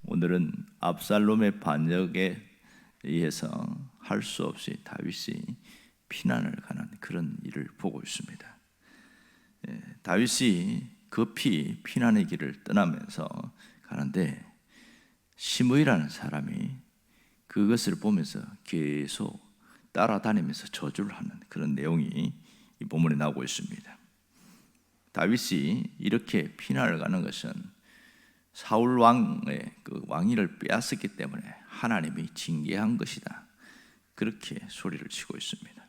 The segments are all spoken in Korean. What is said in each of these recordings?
오늘은 압살롬의 반역에 의해서 할 수 없이 다윗이 피난을 가는 그런 일을 보고 있습니다. 다윗이 급히 피난의 길을 떠나면서 가는데 시므이라는 사람이 그것을 보면서 계속 따라다니면서 저주를 하는 그런 내용이 이 본문에 나오고 있습니다. 다윗이 이렇게 피난을 가는 것은 사울 왕의 그 왕위를 빼앗았기 때문에 하나님이 징계한 것이다, 그렇게 소리를 치고 있습니다.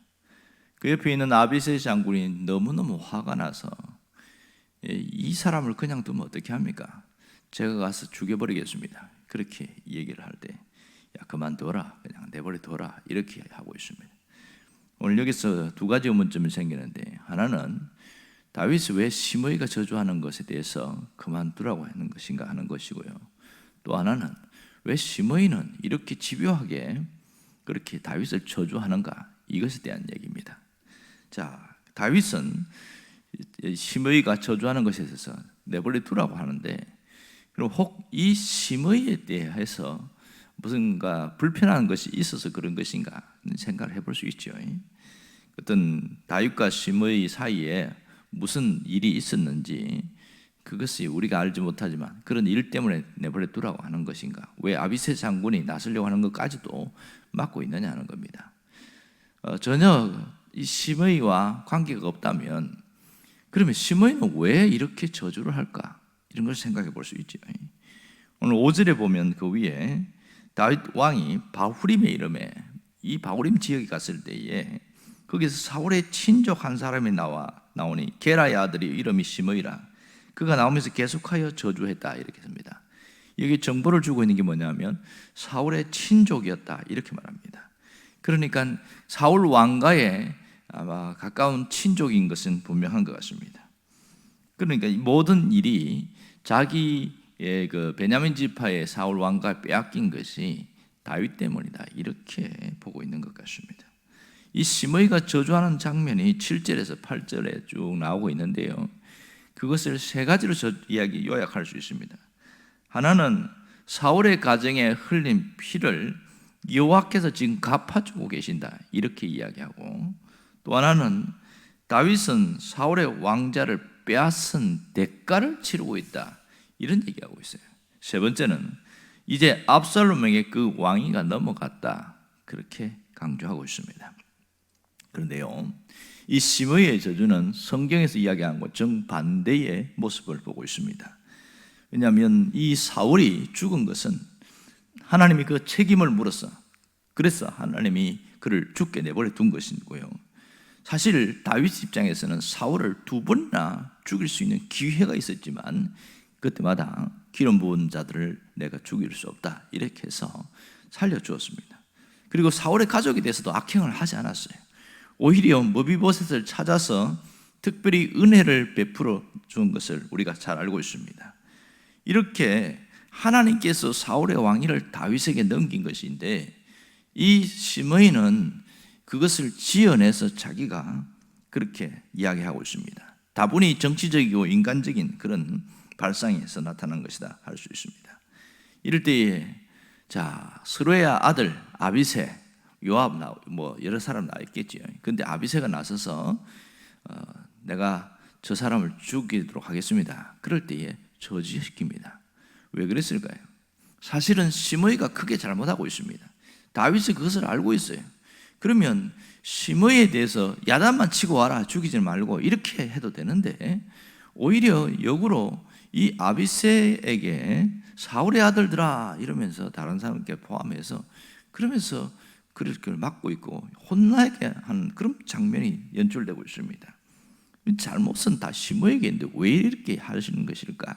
그 옆에 있는 아비새 장군이 너무너무 화가 나서 이 사람을 그냥 두면 어떻게 합니까? 제가 가서 죽여버리겠습니다, 그렇게 얘기를 할 때 야 그만둬라, 그냥 내버려둬라, 이렇게 하고 있습니다. 오늘 여기서 두 가지 의문점이 생기는데, 하나는 다윗이 왜 시므이가 저주하는 것에 대해서 그만두라고 하는 것인가 하는 것이고요, 또 하나는 왜 시므이는 이렇게 집요하게 그렇게 다윗을 저주하는가, 이것에 대한 얘기입니다. 자, 다윗은 시므이가 저주하는 것에 대해서 내버려두라고 하는데, 그럼 혹 이 시므이에 대해서 무슨가 불편한 것이 있어서 그런 것인가 생각을 해볼 수 있죠. 어떤 다윗과 시므이 사이에 무슨 일이 있었는지 그것이 우리가 알지 못하지만 그런 일 때문에 내버려 두라고 하는 것인가, 왜 아비새 장군이 나서려고 하는 것까지도 막고 있느냐 하는 겁니다. 전혀 이 시므이와 관계가 없다면 그러면 시므이는 왜 이렇게 저주를 할까, 이런 걸 생각해 볼 수 있죠. 오늘 5절에 보면 그 위에 다윗 왕이 바후림의 이름에, 이 바후림 지역에 갔을 때에 거기서 사울의 친족 한 사람이 나오니 게라의 아들이 이름이 시므이라, 그가 나오면서 계속하여 저주했다, 이렇게 씁니다. 여기 정보를 주고 있는 게 뭐냐면 사울의 친족이었다, 이렇게 말합니다. 그러니까 사울 왕가의 아마 가까운 친족인 것은 분명한 것 같습니다. 그러니까 이 모든 일이 자기의 그 베냐민 지파의 사울 왕가 빼앗긴 것이 다윗 때문이다, 이렇게 보고 있는 것 같습니다. 이 시므이가 저주하는 장면이 7절에서 8절에 쭉 나오고 있는데요, 그것을 세 가지로 요약할 수 있습니다. 하나는 사울의 가정에 흘린 피를 여호와께서 지금 갚아주고 계신다, 이렇게 이야기하고, 또 하나는 다윗은 사울의 왕자를 빼앗은 대가를 치르고 있다, 이런 얘기하고 있어요. 세 번째는 이제 압살롬에게 그 왕위가 넘어갔다, 그렇게 강조하고 있습니다. 그런데요, 이 시므이의 저주는 성경에서 이야기하는 것 정반대의 모습을 보고 있습니다. 왜냐하면 이 사울이 죽은 것은 하나님이 그 책임을 물어서, 그래서 하나님이 그를 죽게 내버려 둔 것이고요, 사실 다윗 입장에서는 사울을 두 번이나 죽일 수 있는 기회가 있었지만 그때마다 기름 부은 자들을 내가 죽일 수 없다, 이렇게 해서 살려주었습니다. 그리고 사울의 가족에 대해서도 악행을 하지 않았어요. 오히려 머비보셋을 찾아서 특별히 은혜를 베풀어 준 것을 우리가 잘 알고 있습니다. 이렇게 하나님께서 사울의 왕위를 다윗에게 넘긴 것인데, 이 시므이는 그것을 지어내서 자기가 그렇게 이야기하고 있습니다. 다분히 정치적이고 인간적인 그런 발상에서 나타난 것이다 할 수 있습니다. 이럴 때에 스루야 아들 아비새, 요압 여러 사람 나와 있겠지요. 그런데 아비새가 나서서 내가 저 사람을 죽이도록 하겠습니다, 그럴 때에 저지시킵니다. 왜 그랬을까요? 사실은 시므이가 크게 잘못하고 있습니다. 다윗이 그것을 알고 있어요. 그러면 시므이에 대해서 야단만 치고 와라, 죽이지 말고, 이렇게 해도 되는데 오히려 역으로 이 아비새에게 사울의 아들들아 이러면서 다른 사람께 포함해서 그러면서 그렇게 막고 있고 혼나게 하는 그런 장면이 연출되고 있습니다. 잘못은 다 시므이에게 있는데 왜 이렇게 하시는 것일까?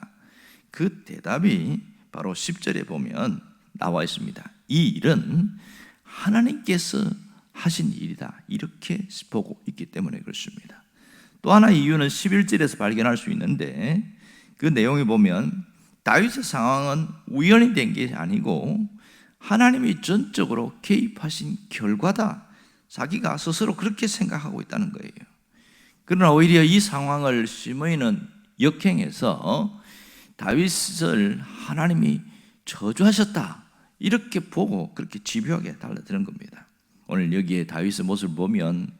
그 대답이 바로 10절에 보면 나와 있습니다. 이 일은 하나님께서 하신 일이다, 이렇게 보고 있기 때문에 그렇습니다. 또 하나 이유는 11절에서 발견할 수 있는데, 그 내용에 보면 다윗의 상황은 우연히 된 게 아니고 하나님이 전적으로 개입하신 결과다, 자기가 스스로 그렇게 생각하고 있다는 거예요. 그러나 오히려 이 상황을 시므이는 역행해서 다윗을 하나님이 저주하셨다 이렇게 보고 그렇게 집요하게 달라드는 겁니다. 오늘 여기에 다윗의 모습을 보면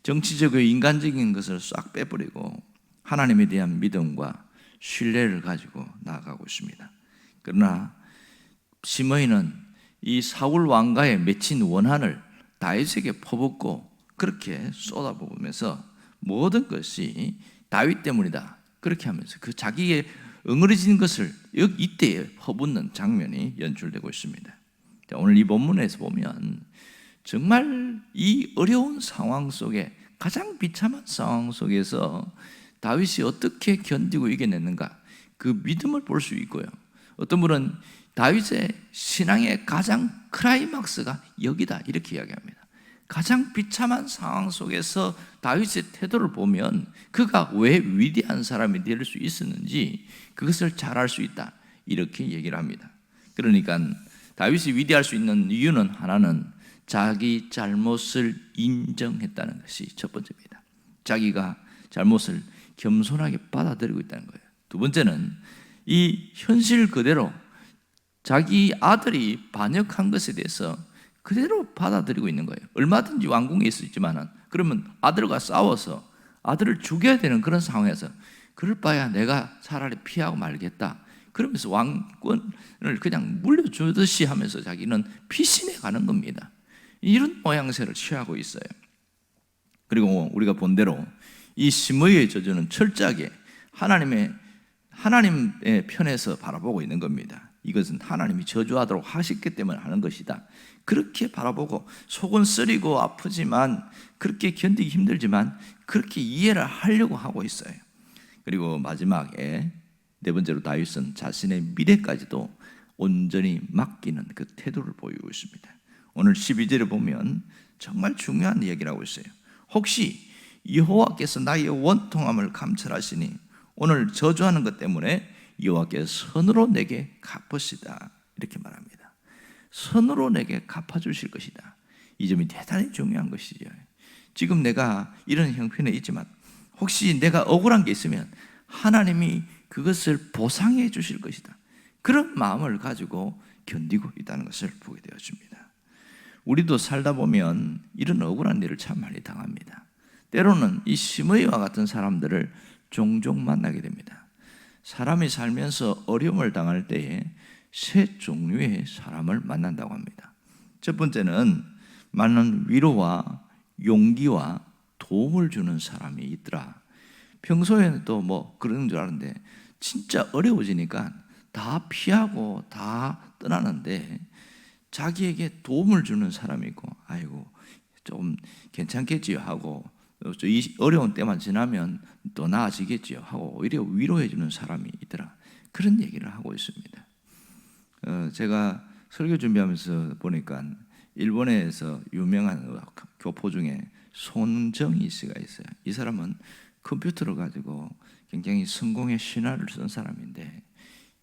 정치적이고 인간적인 것을 싹 빼버리고 하나님에 대한 믿음과 신뢰를 가지고 나아가고 있습니다. 그러나 시므이는 이 사울 왕가에 맺힌 원한을 다윗에게 퍼붓고 그렇게 쏟아부으면서 모든 것이 다윗 때문이다 그렇게 하면서 그 자기의 응어리진 것을 이때에 퍼붓는 장면이 연출되고 있습니다. 오늘 이 본문에서 보면 정말 이 어려운 상황 속에 가장 비참한 상황 속에서 다윗이 어떻게 견디고 이겨냈는가 그 믿음을 볼 수 있고요. 어떤 분은 다윗의 신앙의 가장 클라이막스가 여기다 이렇게 이야기합니다. 가장 비참한 상황 속에서 다윗의 태도를 보면 그가 왜 위대한 사람이 될 수 있었는지 그것을 잘 알 수 있다 이렇게 얘기를 합니다. 그러니까 다윗이 위대할 수 있는 이유는 하나는 자기 잘못을 인정했다는 것이 첫 번째입니다. 자기가 잘못을 겸손하게 받아들이고 있다는 거예요. 두 번째는 이 현실 그대로 자기 아들이 반역한 것에 대해서 그대로 받아들이고 있는 거예요. 얼마든지 왕궁에 있을 수 있지만 그러면 아들과 싸워서 아들을 죽여야 되는 그런 상황에서 그럴 바야 내가 차라리 피하고 말겠다 그러면서 왕권을 그냥 물려주듯이 하면서 자기는 피신해 가는 겁니다. 이런 모양새를 취하고 있어요. 그리고 우리가 본 대로 이 시므이의 저주는 철저하게 하나님의 편에서 바라보고 있는 겁니다. 이것은 하나님이 저주하도록 하셨기 때문에 하는 것이다. 그렇게 바라보고 속은 쓰리고 아프지만 그렇게 견디기 힘들지만 그렇게 이해를 하려고 하고 있어요. 그리고 마지막에 네 번째로 다윗은 자신의 미래까지도 온전히 맡기는 그 태도를 보이고 있습니다. 오늘 12절에 보면 정말 중요한 이야기를 하고 있어요. 혹시 여호와께서 나의 원통함을 감찰하시니 오늘 저주하는 것 때문에 여호와께서 선으로 내게 갚으시다 이렇게 말합니다. 선으로 내게 갚아주실 것이다. 이 점이 대단히 중요한 것이죠. 지금 내가 이런 형편에 있지만 혹시 내가 억울한 게 있으면 하나님이 그것을 보상해 주실 것이다. 그런 마음을 가지고 견디고 있다는 것을 보게 되었습니다. 우리도 살다 보면 이런 억울한 일을 참 많이 당합니다. 때로는 이 시므이와 같은 사람들을 종종 만나게 됩니다. 사람이 살면서 어려움을 당할 때에 세 종류의 사람을 만난다고 합니다. 첫 번째는 많은 위로와 용기와 도움을 주는 사람이 있더라. 평소에는 또 뭐 그런 줄 아는데 진짜 어려워지니까 다 피하고 다 떠나는데 자기에게 도움을 주는 사람이 있고 아이고 좀 괜찮겠지요 하고 이 어려운 때만 지나면 또 나아지겠지요 하고 오히려 위로해 주는 사람이 있더라. 그런 얘기를 하고 있습니다. 제가 설교 준비하면서 보니까 일본에서 유명한 교포 중에 손정희 씨가 있어요. 이 사람은 컴퓨터를 가지고 굉장히 성공의 신화를 쓴 사람인데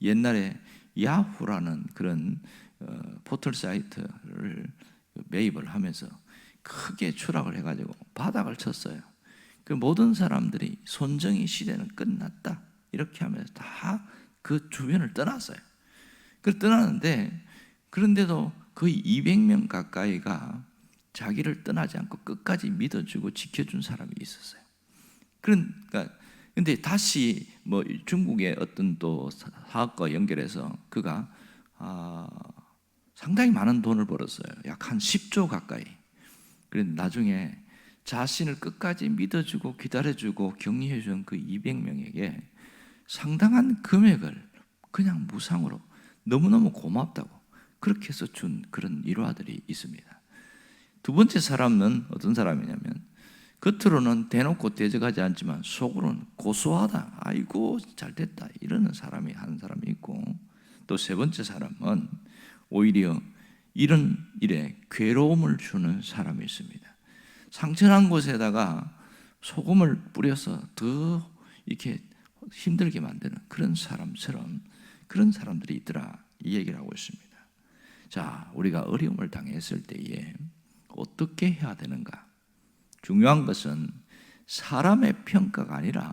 옛날에 야후라는 그런 포털 사이트를 매입을 하면서 크게 추락을 해가지고 바닥을 쳤어요. 그 모든 사람들이 손정희 시대는 끝났다 이렇게 하면서 다 그 주변을 떠났어요. 그 떠나는데 그런데도 거의 200명 가까이가 자기를 떠나지 않고 끝까지 믿어주고 지켜준 사람이 있었어요. 그러니까 근데 다시 뭐 중국의 어떤 또 사업과 연결해서 그가 상당히 많은 돈을 벌었어요. 약 한 10조 가까이. 그런데 나중에 자신을 끝까지 믿어주고 기다려주고 격려해준 그 200명에게 상당한 금액을 그냥 무상으로 너무너무 고맙다고 그렇게 해서 준 그런 일화들이 있습니다. 두 번째 사람은 어떤 사람이냐면 겉으로는 대놓고 대적하지 않지만 속으로는 고소하다. 아이고 잘됐다. 이러는 사람이 한 사람이 있고 또 세 번째 사람은 오히려 이런 일에 괴로움을 주는 사람이 있습니다. 상처난 곳에다가 소금을 뿌려서 더 이렇게 힘들게 만드는 그런 사람처럼 그런 사람들이 있더라 이 얘기를 하고 있습니다. 자, 우리가 어려움을 당했을 때에 어떻게 해야 되는가? 중요한 것은 사람의 평가가 아니라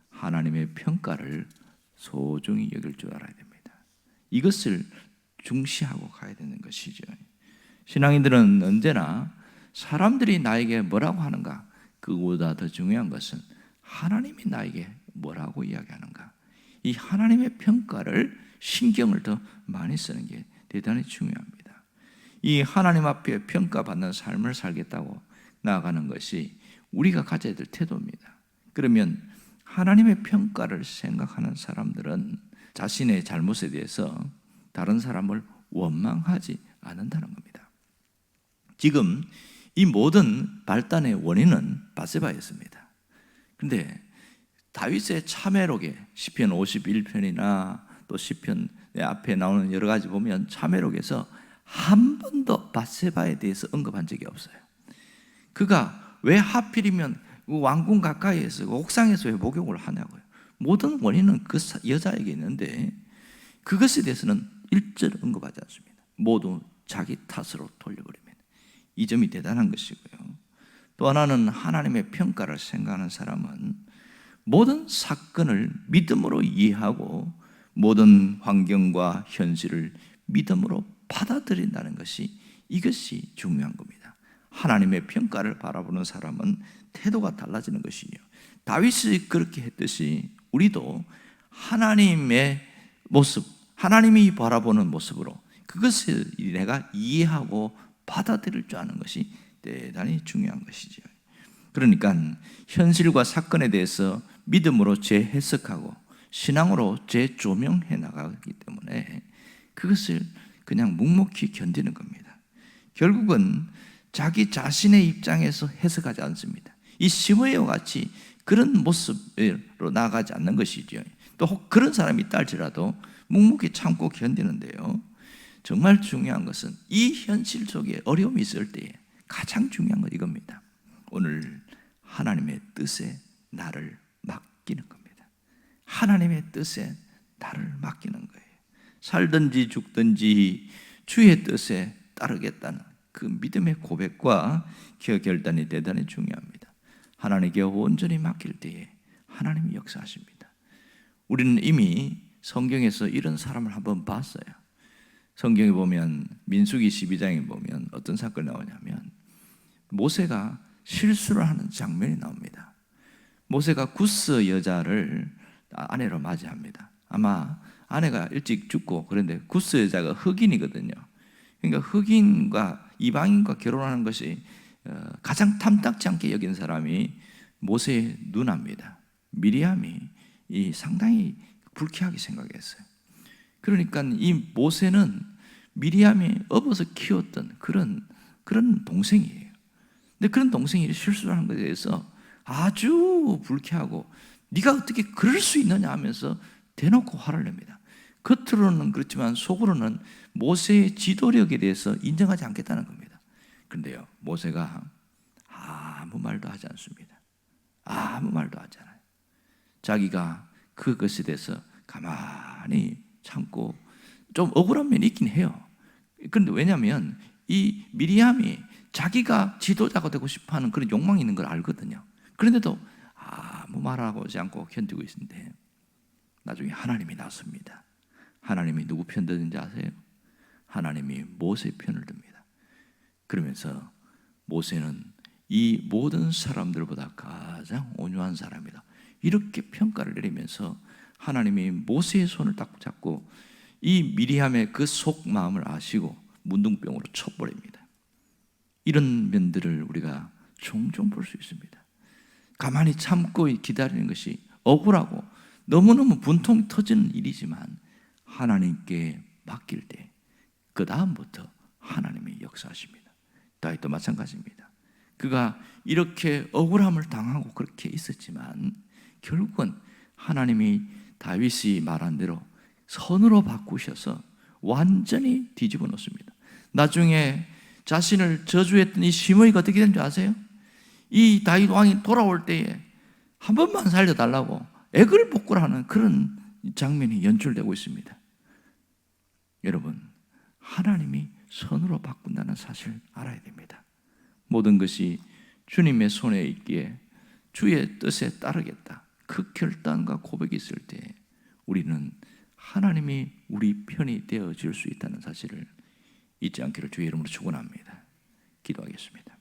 하나님의 평가를 소중히 여길 줄 알아야 됩니다. 이것을 중시하고 가야 되는 것이죠. 신앙인들은 언제나 사람들이 나에게 뭐라고 하는가, 그보다 더 중요한 것은 하나님이 나에게 뭐라고 이야기하는가, 이 하나님의 평가를 신경을 더 많이 쓰는 게 대단히 중요합니다. 이 하나님 앞에 평가받는 삶을 살겠다고 나아가는 것이 우리가 가져야 될 태도입니다. 그러면 하나님의 평가를 생각하는 사람들은 자신의 잘못에 대해서 다른 사람을 원망하지 않는다는 겁니다. 지금 이 모든 발단의 원인은 밧세바였습니다. 그런데 다윗의 참회록에 시편 51편이나 또 시편 앞에 나오는 여러 가지 보면 참회록에서 한 번도 밧세바에 대해서 언급한 적이 없어요. 그가 왜 하필이면 왕궁 가까이에서 옥상에서 왜 목욕을 하냐고요. 모든 원인은 그 여자에게 있는데 그것에 대해서는 일절 언급하지 않습니다. 모두 자기 탓으로 돌려버립니다. 이 점이 대단한 것이고요. 또 하나는 하나님의 평가를 생각하는 사람은 모든 사건을 믿음으로 이해하고 모든 환경과 현실을 믿음으로 받아들인다는 것이, 이것이 중요한 겁니다. 하나님의 평가를 바라보는 사람은 태도가 달라지는 것이요. 다윗이 그렇게 했듯이 우리도 하나님의 모습, 하나님이 바라보는 모습으로 그것을 내가 이해하고 받아들일 줄 아는 것이 대단히 중요한 것이죠. 그러니까 현실과 사건에 대해서 믿음으로 재해석하고 신앙으로 재조명해 나가기 때문에 그것을 그냥 묵묵히 견디는 겁니다. 결국은 자기 자신의 입장에서 해석하지 않습니다. 이 시므이와 같이 그런 모습으로 나아가지 않는 것이죠. 또 그런 사람이 있다 할지라도 묵묵히 참고 견디는데요, 정말 중요한 것은 이 현실 속에 어려움이 있을 때에 가장 중요한 건 이겁니다. 오늘 하나님의 뜻에 나를 맡기는 겁니다. 하나님의 뜻에 나를 맡기는 거예요. 살든지 죽든지 주의 뜻에 따르겠다는 그 믿음의 고백과 결단이 대단히 중요합니다. 하나님께 온전히 맡길 때에 하나님이 역사하십니다. 우리는 이미 성경에서 이런 사람을 한번 봤어요. 성경에 보면 민수기 12장에 보면 어떤 사건이 나오냐면 모세가 실수를 하는 장면이 나옵니다. 모세가 구스 여자를 아내로 맞이합니다. 아마 아내가 일찍 죽고, 그런데 구스 여자가 흑인이거든요. 그러니까 흑인과 이방인과 결혼하는 것이 가장 탐탁지 않게 여긴 사람이 모세의 누나입니다. 미리암이 상당히 불쾌하게 생각했어요. 그러니까 이 모세는 미리암이 업어서 키웠던 그런 동생이에요. 근데 그런 동생이 실수를 하는 것에 대해서 아주 불쾌하고 네가 어떻게 그럴 수 있느냐 하면서 대놓고 화를 냅니다. 겉으로는 그렇지만 속으로는 모세의 지도력에 대해서 인정하지 않겠다는 겁니다. 그런데요, 모세가 아무 말도 하지 않습니다. 아무 말도 하지 않아요. 자기가 그것에 대해서 가만히 참고, 좀 억울한 면이 있긴 해요. 그런데 왜냐하면 이 미리암이 자기가 지도자가 되고 싶어하는 그런 욕망이 있는 걸 알거든요. 그런데도 아무 말하고 하지 않고 견디고 있는데 나중에 하나님이 나섭니다. 하나님이 누구 편 드는지 아세요? 하나님이 모세 편을 듭니다. 그러면서 모세는 이 모든 사람들보다 가장 온유한 사람이다, 이렇게 평가를 내리면서 하나님이 모세의 손을 딱 잡고 이 미리암의 그 속마음을 아시고 문둥병으로 쳐버립니다. 이런 면들을 우리가 종종 볼 수 있습니다. 가만히 참고 기다리는 것이 억울하고 너무너무 분통이 터지는 일이지만 하나님께 맡길 때 그 다음부터 하나님이 역사하십니다. 다윗도 마찬가지입니다. 그가 이렇게 억울함을 당하고 그렇게 있었지만 결국은 하나님이 다윗이 말한 대로 선으로 바꾸셔서 완전히 뒤집어 놓습니다. 나중에 자신을 저주했던 이 시므이가 어떻게 된 줄 아세요? 이 다윗 왕이 돌아올 때에 한 번만 살려달라고 애걸복걸하는 그런 장면이 연출되고 있습니다. 여러분, 하나님이 선으로 바꾼다는 사실을 알아야 됩니다. 모든 것이 주님의 손에 있기에 주의 뜻에 따르겠다, 그 결단과 고백이 있을 때 우리는 하나님이 우리 편이 되어 줄 수 있다는 사실을 잊지 않기를 주의 이름으로 축원합니다. 기도하겠습니다.